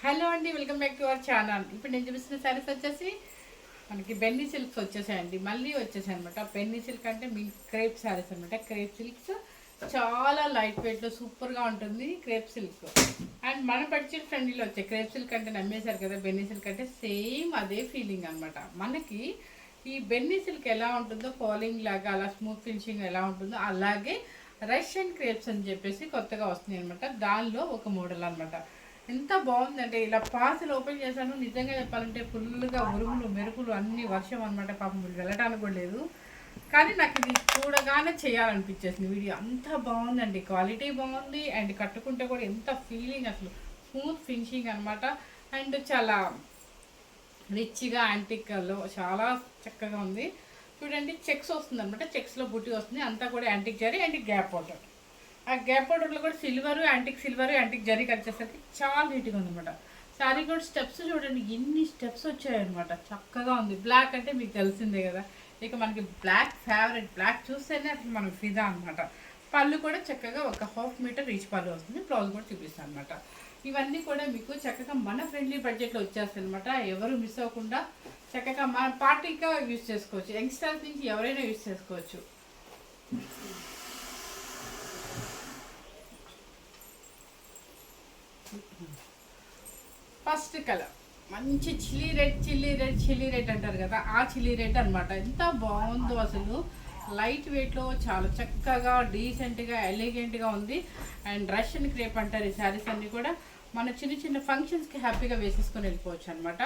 Hello అండి, welcome back to our channel. ఇప్పుడు నేను చూపిస్తున్న శారీస్ వచ్చేసి మనకి బెన్నీ సిల్క్స్ వచ్చేసాయండి. మళ్ళీ వచ్చేసాయి అనమాట. బెన్నీ సిల్క్ అంటే మీ క్రేప్ శారీస్ అనమాట. క్రేప్ సిల్క్స్ చాలా లైట్ వెయిట్లో సూపర్గా ఉంటుంది క్రేప్ సిల్క్. అండ్ మన బడ్జెట్ ఫ్రెండ్లీలో వచ్చాయి. క్రేప్ సిల్క్ అంటే నమ్మేశారు కదా, బెన్నీ సిల్క్ అంటే సేమ్ అదే ఫీలింగ్ అనమాట. మనకి ఈ బెన్నీ సిల్క్ ఎలా ఉంటుందో ఫాలింగ్ లాగా అలా స్మూత్ ఫినిషింగ్ ఎలా ఉంటుందో అలాగే రష్యన్ క్రేప్స్ అని చెప్పేసి కొత్తగా వస్తున్నాయి అనమాట. దానిలో ఒక మోడల్ అనమాట. ఎంత బాగుందంటే ఇలా పార్సల్ ఓపెన్ చేశాను. నిజంగా చెప్పాలంటే ఫుల్గా ఉరుములు మెరుపులు అన్ని వర్షం అనమాట. పాపం వెళ్ళటానికి కూడా లేదు, కానీ నాకు ఇది చూడగానే చేయాలనిపించేసింది వీడియో. అంత బాగుందండి, క్వాలిటీ బాగుంది అండ్ కట్టుకుంటే కూడా ఎంత ఫీలింగ్, అసలు స్మూత్ ఫినిషింగ్ అనమాట. అండ్ చాలా రిచ్గా యాంటిక్లో చాలా చక్కగా ఉంది. చూడండి, చెక్స్ వస్తుంది అనమాట. చెక్స్లో బుట్టి వస్తుంది, అంతా కూడా antique zari and gap water. ఆ గ్యాప్ పౌడర్లో కూడా సిల్వర్ యాంటిక్ జరీ వచ్చేసరికి చాలా నీట్గా ఉందన్నమాట. శారీ కూడా స్టెప్స్ చూడండి, ఎన్ని స్టెప్స్ వచ్చాయన్నమాట. చక్కగా ఉంది. బ్లాక్ అంటే మీకు తెలిసిందే కదా, ఇక మనకి బ్లాక్ ఫేవరెట్. బ్లాక్ చూస్తేనే అసలు మనకి ఫిదా అనమాట. పళ్ళు కూడా చక్కగా ఒక 1/2 మీటర్ రీచ్ పళ్ళు వస్తుంది. బ్లౌజ్ కూడా చూపిస్తాను అనమాట. ఇవన్నీ కూడా మీకు చక్కగా మన ఫ్రెండ్లీ బడ్జెట్లో వచ్చేస్తాయి అనమాట. ఎవరు మిస్ అవ్వకుండా చక్కగా మన పార్టీగా యూజ్ చేసుకోవచ్చు. యంగ్స్టర్స్ నుంచి ఎవరైనా యూజ్ చేసుకోవచ్చు. ఫస్ట్ కలర్ మంచి చిల్లీ రెడ్ అంటారు కదా, ఆ చిల్లీ రెడ్ అనమాట. ఎంత బాగుందో అసలు. లైట్ వెయిట్లో చాలా చక్కగా డీసెంట్గా ఎలిగెంట్గా ఉంది. అండ్ రష్యన్ క్రేప్ అంటారు ఈ శారీస్ అన్నీ కూడా. మన చిన్న చిన్న ఫంక్షన్స్కి హ్యాపీగా వేసేసుకొని వెళ్ళిపోవచ్చు అనమాట.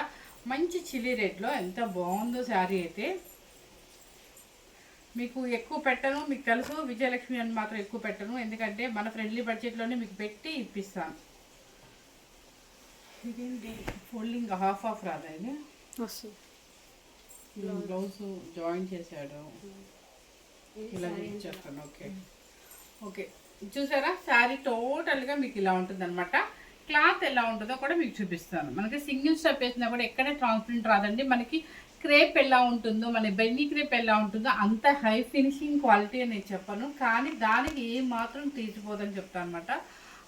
మంచి చిల్లీ రెడ్లో ఎంత బాగుందో శారీ అయితే. మీకు ఎక్కువ పెట్టను, మీకు తెలుసు విజయలక్ష్మి అని మాత్రం ఎక్కువ పెట్టను, ఎందుకంటే మన ఫ్రెండ్లీ బడ్జెట్లోనే మీకు పెట్టి ఇప్పిస్తాను. ఇదేంటి ఫోల్డింగ్ హాఫ్ రాదా, ఇది బ్లౌజ్ జాయిన్ చేశాడు, ఇలా ఇచ్చేస్తాను. ఓకే ఓకే, చూసారా శారీ టోటల్గా మీకు ఇలా ఉంటుంది అనమాట. క్లాత్ ఎలా ఉంటుందో కూడా మీకు చూపిస్తాను. మనకి సింగిల్ స్టెప్ వేసినా కూడా ఎక్కడ ట్రాన్స్పరెంట్ రాదండి. మనకి క్రేప్ ఎలా ఉంటుందో, మన బెన్నీ క్రేప్ ఎలా ఉంటుందో అంత హై ఫినిషింగ్ క్వాలిటీ అని నేను చెప్పను, కానీ దానికి ఏ మాత్రం తీసిపోదని చెప్తాను అనమాట.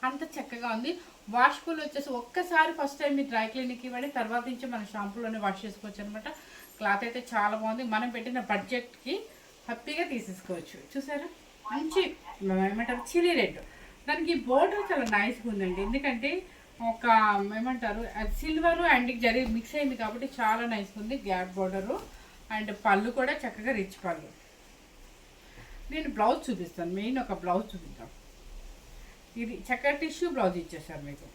అంత చక్కగా ఉంది. వాష్ఫుల్ వచ్చేసి ఒక్కసారి ఫస్ట్ టైం మీరు డ్రై క్లీనింగ్కి ఇవ్వండి, తర్వాత నుంచి మన షాంపూలోనే వాష్ చేసుకోవచ్చు అనమాట. క్లాత్ అయితే చాలా బాగుంది. మనం పెట్టిన బడ్జెట్కి హ్యాపీగా తీసేసుకోవచ్చు. చూసారా, మంచి ఏమంటారు చిల్లీ రెడ్. దానికి బోర్డర్ చాలా నైస్గా ఉందండి, ఎందుకంటే ఒక ఏమంటారు సిల్వర్ యాంటిక్ జరీ మిక్స్ అయింది కాబట్టి చాలా నైస్గా ఉంది. గ్యాప్ బోర్డరు అండ్ పళ్ళు కూడా చక్కగా రిచ్ పళ్ళు. నేను బ్లౌజ్ చూపిస్తాను, మెయిన్ ఒక బ్లౌజ్ చూపిస్తాను. ఇది చక్కగా టిష్యూ బ్లౌజ్ ఇచ్చేసారు మీకు.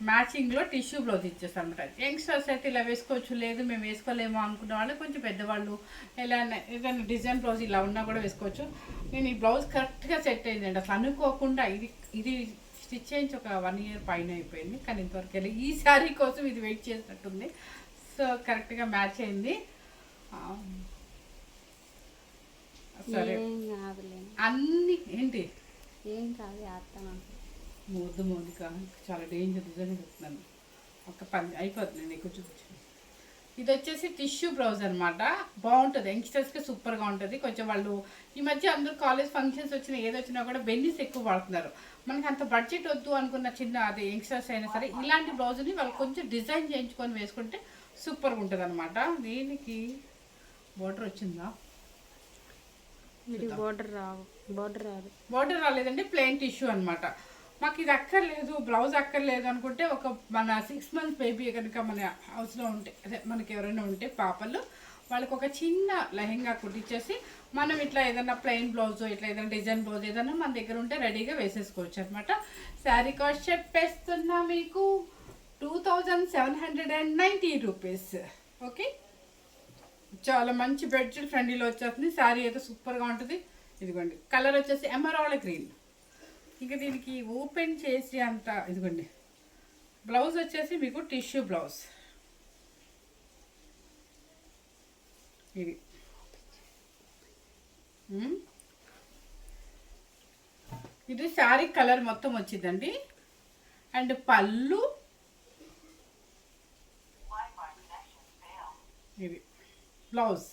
మ్యాచింగ్లో టిష్యూ బ్లౌజ్ ఇచ్చేసారు అనమాట. యంగ్స్టర్స్ అయితే ఇలా వేసుకోవచ్చు, లేదు మేము వేసుకోలేమో అనుకున్న వాళ్ళు, కొంచెం పెద్దవాళ్ళు ఎలా ఏదైనా డిజైన్ బ్లౌజ్ ఇలా ఉన్నా కూడా వేసుకోవచ్చు. నేను ఈ బ్లౌజ్ కరెక్ట్గా సెట్ అయిందండి. అసలు అనుకోకుండా ఇది స్టిచ్ చేయించి ఒక 1 ఇయర్ పైన అయిపోయింది, కానీ ఇంతవరకు వెళ్ళి ఈ శారీ కోసం ఇది వెయిట్ చేసినట్టుంది. సో కరెక్ట్గా మ్యాచ్ అయింది. సరే, అన్నీ ఏంటి ఏం కాదు అర్థం మోదు చాలా డేంజర్ నిజంగా చెప్తున్నాను. ఒక పని అయిపోతుంది, నేను ఎక్కువ చూపించాను. ఇది వచ్చేసి టిష్యూ బ్లౌజ్ అనమాట. బాగుంటుంది, యంగ్స్టర్స్కి సూపర్గా ఉంటుంది. కొంచెం వాళ్ళు ఈ మధ్య అందరూ కాలేజ్ ఫంక్షన్స్ వచ్చినా ఏదొచ్చినా కూడా బెన్నీస్ ఎక్కువ వాడుతున్నారు. మనకి అంత బడ్జెట్ వద్దు అనుకున్న చిన్న అది యంగ్స్టర్స్ అయినా సరే ఇలాంటి బ్లౌజ్ని వాళ్ళు కొంచెం డిజైన్ చేయించుకొని వేసుకుంటే సూపర్గా ఉంటుంది అనమాట. దీనికి బోర్డర్ వచ్చిందా? బోర్డర్ రాలేదండి, ప్లెయిన్ టిష్యూ అనమాట. మాకు ఇది అక్కర్లేదు, బ్లౌజ్ అక్కర్లేదు అనుకుంటే ఒక మన 6 months బేబీ కనుక మన హౌస్లో ఉంటే, అదే మనకి ఎవరైనా ఉంటే పాపలు, వాళ్ళకి ఒక చిన్న లెహెంగా కుట్టించేసి మనం ఇట్లా ఏదైనా ప్లెయిన్ బ్లౌజ్ ఇట్లా ఏదైనా డిజైన్ బ్లౌజ్ ఏదైనా మన దగ్గర ఉంటే రెడీగా వేసేసుకోవచ్చు అనమాట. శారీ కాస్ట్ చెప్పేస్తున్నా మీకు 2790 రూపీస్. ఓకే, చాలా మంచి బడ్జెట్ ఫ్రెండ్లీలో వచ్చేస్తుంది. శారీ అయితే సూపర్గా ఉంటుంది. ఇదిగోండి, కలర్ వచ్చేసి ఎమరాల్డ్ గ్రీన్. ఇంకా దీనికి ఓపెన్ చేసి అంత ఇదిగోండి. బ్లౌజ్ వచ్చేసి మీకు టిష్యూ బ్లౌజ్. ఇది శారీ కలర్ మొత్తం వచ్చిందండి. అండ్ పళ్ళు ఇది, బ్లౌజ్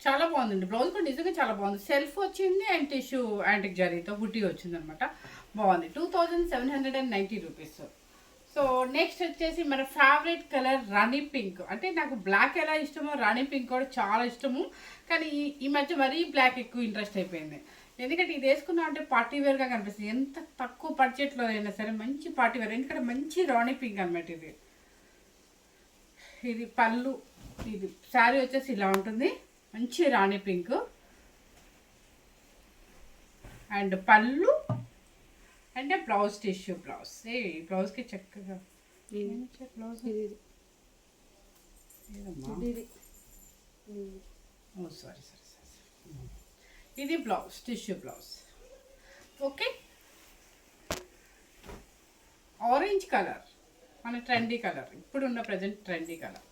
చాలా బాగుందండి. బ్లౌజ్ కూడా నిజంగా చాలా బాగుంది. సెల్ఫ్ వచ్చింది అండ్ టిష్యూ యాంటిక్ జరీతో బుట్టి వచ్చింది అనమాట. బాగుంది. 2790 రూపీస్. సో నెక్స్ట్ వచ్చేసి మన ఫేవరెట్ కలర్ రాణి పింక్. అంటే నాకు బ్లాక్ ఎలా ఇష్టమో రాణి పింక్ కూడా చాలా ఇష్టము. కానీ ఈ మధ్య మరీ బ్లాక్ ఎక్కువ ఇంట్రెస్ట్ అయిపోయింది. ఎందుకంటే ఇది వేసుకున్నా అంటే పార్టీ వేర్గా కనిపిస్తుంది. ఎంత తక్కువ బడ్జెట్లో అయినా సరే మంచి పార్టీ వేర్. ఎందుకంటే మంచి రాణి పింక్ అనమాట ఇది. ఇది పళ్ళు, ఇది శారీ వచ్చేసి ఇలా ఉంటుంది, మంచి రాణి పింక్. అండ్ పళ్ళు అంటే బ్లౌజ్ టిష్యూ బ్లౌజ్. బ్లౌజ్కి చక్కగా బ్లౌజ్ సారీ ఇది blouse tissue blouse. Okay, orange colour మన ట్రెండీ కలర్, ఇప్పుడున్న ప్రజెంట్ ట్రెండీ కలర్.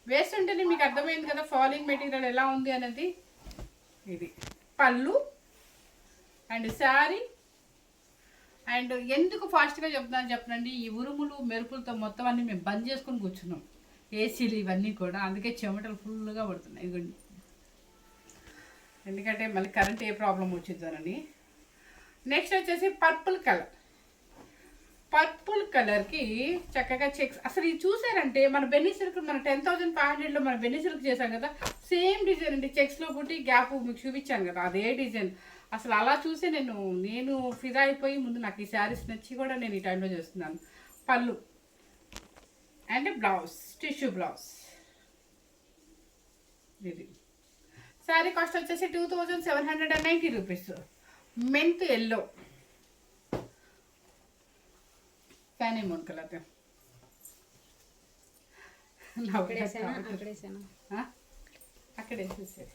వేస్తుంటేనే మీకు అర్థమైంది కదా ఫాలింగ్ మెటీరియల్ ఎలా ఉంది అనేది. ఇది పళ్ళు అండ్ శారీ. అండ్ ఎందుకు ఫాస్ట్గా చెప్తున్నానండి, ఈ ఉరుములు మెరుపులతో మొత్తం అన్నీ మేము బంద్ చేసుకొని కూర్చున్నాం, ఏసీలు ఇవన్నీ కూడా. అందుకే చెమటలు ఫుల్గా పడుతున్నాయి ఇదిగోండి. ఎందుకంటే మళ్ళీ కరెంట్ ఏ ప్రాబ్లం వచ్చిందోనని. నెక్స్ట్ వచ్చేసి పర్పుల్ కలర్. పర్పుల్ కలర్కి చక్కగా చెక్స్. అసలు ఇది చూసారంటే మన బెన్నీ సిల్క్ మన 10,500లో మన బెన్నీ సిల్క్ చేశాం కదా, సేమ్ డిజైన్ అండి. చెక్స్లో పుట్టి గ్యాప్ మీకు చూపించాను కదా, అదే డిజైన్. అసలు అలా చూసే నేను ఫిదా అయిపోయి ముందు నాకు ఈ శారీస్ నచ్చి కూడా నేను ఈ టైంలో చేస్తున్నాను. పళ్ళు అండ్ బ్లౌజ్ టిష్యూ బ్లౌజ్. ఇది శారీ కాస్ట్ వచ్చేసి 2,790 rupees. Mint yellow fanny moon colour. అక్కడే చూసారు,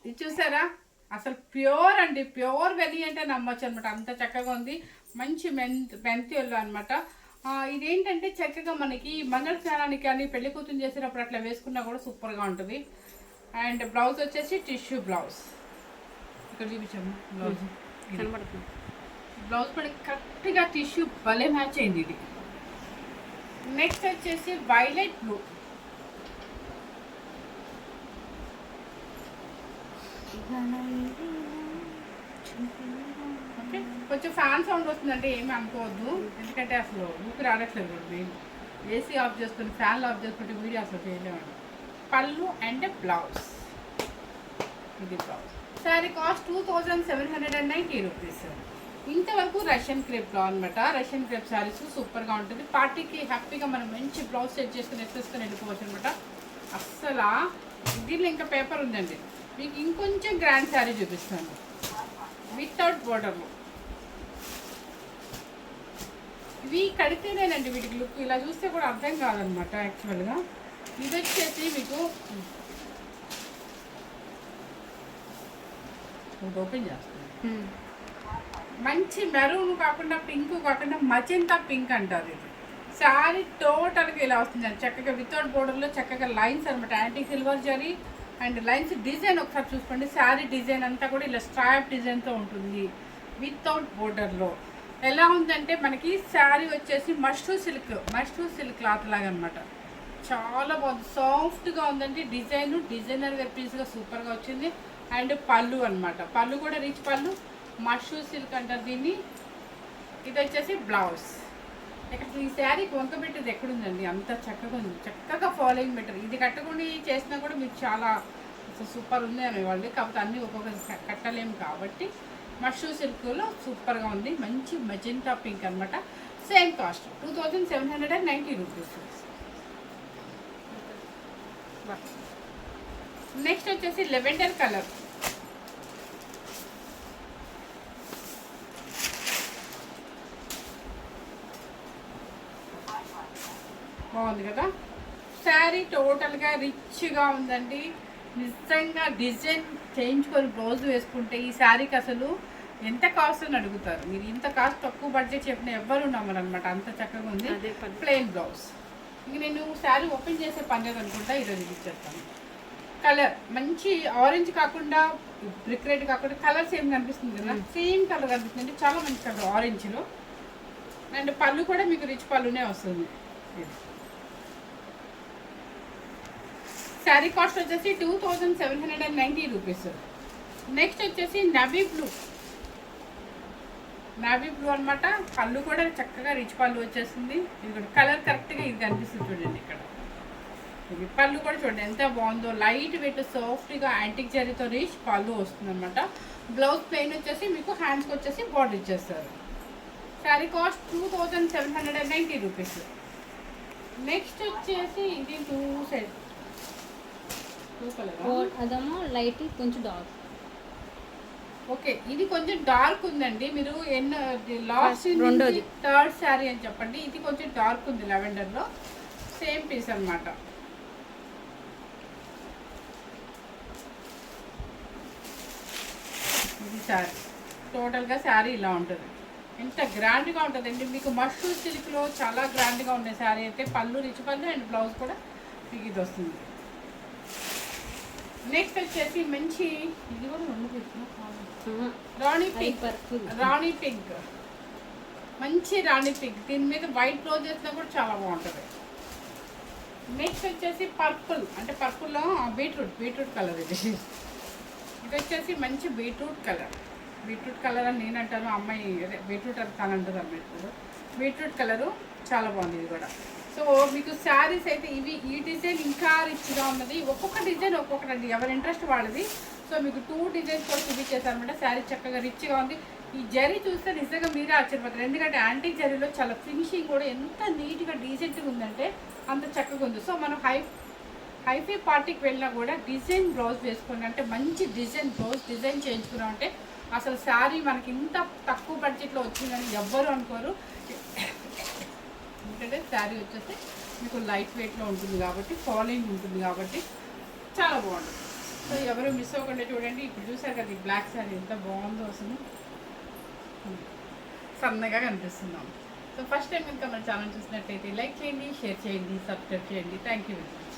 ఇది చూసారా? అసలు ప్యూర్ అండి, ప్యూర్ వెరీ అంటే నమ్మొచ్చు అనమాట. అంత చక్కగా ఉంది. మంచి మెంతి ఎల్లో అనమాట. ఇదేంటంటే చక్కగా మనకి మంగళ స్నానానికి కానీ పెళ్లి కూతురు చేసేటప్పుడు అట్లా వేసుకున్నా కూడా సూపర్గా ఉంటుంది. అండ్ బ్లౌజ్ వచ్చేసి టిష్యూ బ్లౌజ్. ఇక్కడ చూపించాము బ్లౌజ్ కనబడుతుంది. బ్లౌజ్ పడి కరెక్ట్గా టిష్యూ భలే మ్యాచ్ అయింది ఇది. నెక్స్ట్ వచ్చేసి వైలెట్ బ్లూ. ఓకే, కొంచెం ఫ్యాన్ సౌండ్ వస్తుందంటే ఏమి అనుకోవద్దు, ఎందుకంటే అసలు ఊపి రావట్లేదు కూడా. నేను ఏసీ ఆఫ్ చేసుకుని ఫ్యాన్లు ఆఫ్ చేసుకుంటే వీడియో అసలు చేయలేమండి. పళ్ళు అండ్ బ్లౌజ్. ఇది బ్లౌజ్. Sari cost 2,790 rupees. ఇంతవరకు రష్యన్ క్రేప్లో అనమాట. రష్యన్ క్రేప్ శారీస్ సూపర్గా ఉంటుంది. పార్టీకి హ్యాపీగా మనం మంచి బ్లౌజ్ సెట్ చేసుకుని వేసేసుకొని వెళ్ళిపోవచ్చు అనమాట. అస్సలు దీనిలో ఇంకా పేపర్ ఉందండి. మీకు ఇంకొంచెం గ్రాండ్ శారీ చూపిస్తాను వితౌట్ బోర్డర్లో. ఇవి కడితేనేనండి వీటికి లుక్. ఇలా చూస్తే కూడా అర్థం కాదనమాట యాక్చువల్గా. ఇది వచ్చేసి మీకు ఓపెన్ చేస్తాను. మంచి మెరూన్ కాకుండా పింక్ కాకుండా మజెంతా పింక్ అంటారు ఇది. శారీ టోటల్గా ఇలా వస్తుందండి చక్కగా వితౌట్ బోర్డర్లో. చక్కగా లైన్స్ అనమాట, anti silver zari and lines. Design ఒకసారి చూసుకోండి. శారీ డిజైన్ అంతా కూడా ఇలా స్ట్రాప్ డిజైన్తో ఉంటుంది వితౌట్ బోర్డర్లో. ఎలా ఉందంటే మనకి శారీ వచ్చేసి మష్రూ సిల్క్ క్లాత్ లాగా అనమాట. చాలా బాగుంది, సాఫ్ట్గా ఉందండి. డిజైనర్ వేర్ పీస్గా సూపర్గా వచ్చింది. అండ్ పళ్ళు అనమాట. పళ్ళు కూడా రిచ్ పళ్ళు, మష్రూ సిల్క్ అంటారు దీన్ని. ఇది వచ్చేసి బ్లౌజ్. ఇక్కడ ఈ శారీకి వంక పెట్టేది ఎక్కడుందండి, అంత చక్కగా ఉంది. చక్కగా ఫాలోయింగ్ బెటర్. ఇది కట్టుకుని చేసినా కూడా మీకు చాలా సూపర్ ఉంది అనేవాళ్ళు. కాకపోతే అన్నీ ఒక్కొక్క కట్టలేము కాబట్టి మష్రూ సిల్క్లో సూపర్గా ఉంది. మంచి మజెంటా పింక్ అనమాట. Same cost 2,790 rupees. నెక్స్ట్ వచ్చేసి లెవెండర్ కలర్. బాగుంది కదా శారీ. టోటల్గా రిచ్గా ఉందండి. నిజంగా డిజైన్ చేయించుకొని బ్లౌజ్ వేసుకుంటే ఈ శారీకి అసలు ఎంత కాస్ట్ అని అడుగుతారు మీరు. ఇంత కాస్ట్ తక్కువ బడ్జెట్ చెప్పిన ఎవ్వరు నమ్మరు అనమాట. అంత చక్కగా ఉంది. Plain blouse. ఇంక నేను శారీ ఓపెన్ చేసే పని అనుకుంటా ఈరోజు ఇచ్చేస్తాను. కలర్ మంచి ఆరెంజ్ కాకుండా బ్రిక్ రెడ్ కాకుండా కలర్ సేమ్ కనిపిస్తుంది కదా, సేమ్ కలర్ కనిపిస్తుంది. చాలా మంచి కలర్ ఆరెంజ్లో. అండ్ పళ్ళు కూడా మీకు రిచ్ పళ్ళునే వస్తుంది. శారీ కాస్ట్ వచ్చేసి 2,790 రూపీస్. నెక్స్ట్ వచ్చేసి నవీ బ్లూ. నావీ బ్లూ అనమాట. పళ్ళు కూడా చక్కగా రిచ్ పళ్ళు వచ్చేస్తుంది. ఇది కూడా కలర్ కరెక్ట్గా ఇది కనిపిస్తుంది చూడండి ఇక్కడ. ఇది పళ్ళు కూడా చూడండి ఎంత బాగుందో, లైట్ వెయిట్ సాఫ్ట్గా యాంటిక్ జరీతో రిచ్ పళ్ళు వస్తుంది అనమాట. బ్లౌజ్ ప్లెయిన్ వచ్చేసి మీకు హ్యాండ్స్కి వచ్చేసి బార్డర్ ఇచ్చేస్తారు. Sari cost 2790 rupees. నెక్స్ట్ వచ్చేసి ఇది టూ కలర్, అదేమో లైట్ కొంచెం డార్క్. ఓకే ఇది కొంచెం డార్క్ ఉందండి. మీరు లాస్ట్ రెండోది థర్డ్ శారీ అని చెప్పండి. ఇది కొంచెం డార్క్ ఉంది లెవెండర్లో, సేమ్ పీస్ అనమాట. ఇది శారీ, టోటల్గా శారీ ఇలా ఉంటుంది. ఎంత గ్రాండ్గా ఉంటుందండి మీకు. మష్రూమ్ సిల్క్లో చాలా గ్రాండ్గా ఉండే శారీ అయితే. పళ్ళు రిచ్ పళ్ళు అండ్ బ్లౌజ్ కూడా మీకు ఇది వస్తుంది. నెక్స్ట్ వచ్చేసి మంచి ఇది కూడా రాణి పింక్. రాణి పింక్, మంచి రాణి పింక్. దీని మీద వైట్ బ్లౌజ్ వేసినా కూడా చాలా బాగుంటుంది. నెక్స్ట్ వచ్చేసి పర్పుల్, అంటే పర్పుల్లో బీట్రూట్ కలర్ ఇది. ఇది వచ్చేసి మంచి బీట్రూట్ కలర్ అని నేను అంటాను, అమ్మాయి అదే బీట్రూట్ అని తను అంటుంది అన్నట్టు. బీట్రూట్ కలరు చాలా బాగుంది ఇది కూడా. సో మీకు శారీస్ అయితే ఇవి, ఈ డిజైన్ ఇంకా రిచ్గా ఉన్నది. ఒక్కొక్క డిజైన్ ఒక్కొక్కటి, ఎవరి ఇంట్రెస్ట్ వాళ్ళది. సో మీకు 2 డిజైన్స్ కూడా చూపించేసారనమాట. శారీ చక్కగా రిచ్గా ఉంది. ఈ జరీ చూస్తే నిజంగా మీరే ఆశ్చర్యపోతారు. ఎందుకంటే యాంటిక్ జరీలో చాలా ఫినిషింగ్ కూడా ఎంత నీట్గా డీసెంట్గా ఉందంటే అంత చక్కగా ఉంది. సో మనం హైఫై పార్టీకి వెళ్ళినా కూడా డిజైన్ బ్లౌజ్ వేసుకోండి, అంటే మంచి డిజైన్ బ్లౌజ్ డిజైన్ చేయించుకున్నాం అంటే అసలు శారీ మనకి ఇంత తక్కువ బడ్జెట్లో వచ్చిందని ఎవ్వరు అనుకోరు. ఎందుకంటే శారీ వచ్చేసి మీకు లైట్ వెయిట్లో ఉంటుంది కాబట్టి, ఫాలోయింగ్ ఉంటుంది కాబట్టి చాలా బాగుంటుంది. సో ఎవరు మిస్ అవ్వకుండా చూడండి. ఇప్పుడు చూసారు కదా ఈ బ్లాక్ శారీ ఎంత బాగుందో, అసలు సన్నగా కనిపిస్తున్నాం. సో ఫస్ట్ టైం ఇంకా మన ఛానల్ చూసినట్టయితే లైక్ చేయండి, షేర్ చేయండి, సబ్స్క్రైబ్ చేయండి. Thank you very much.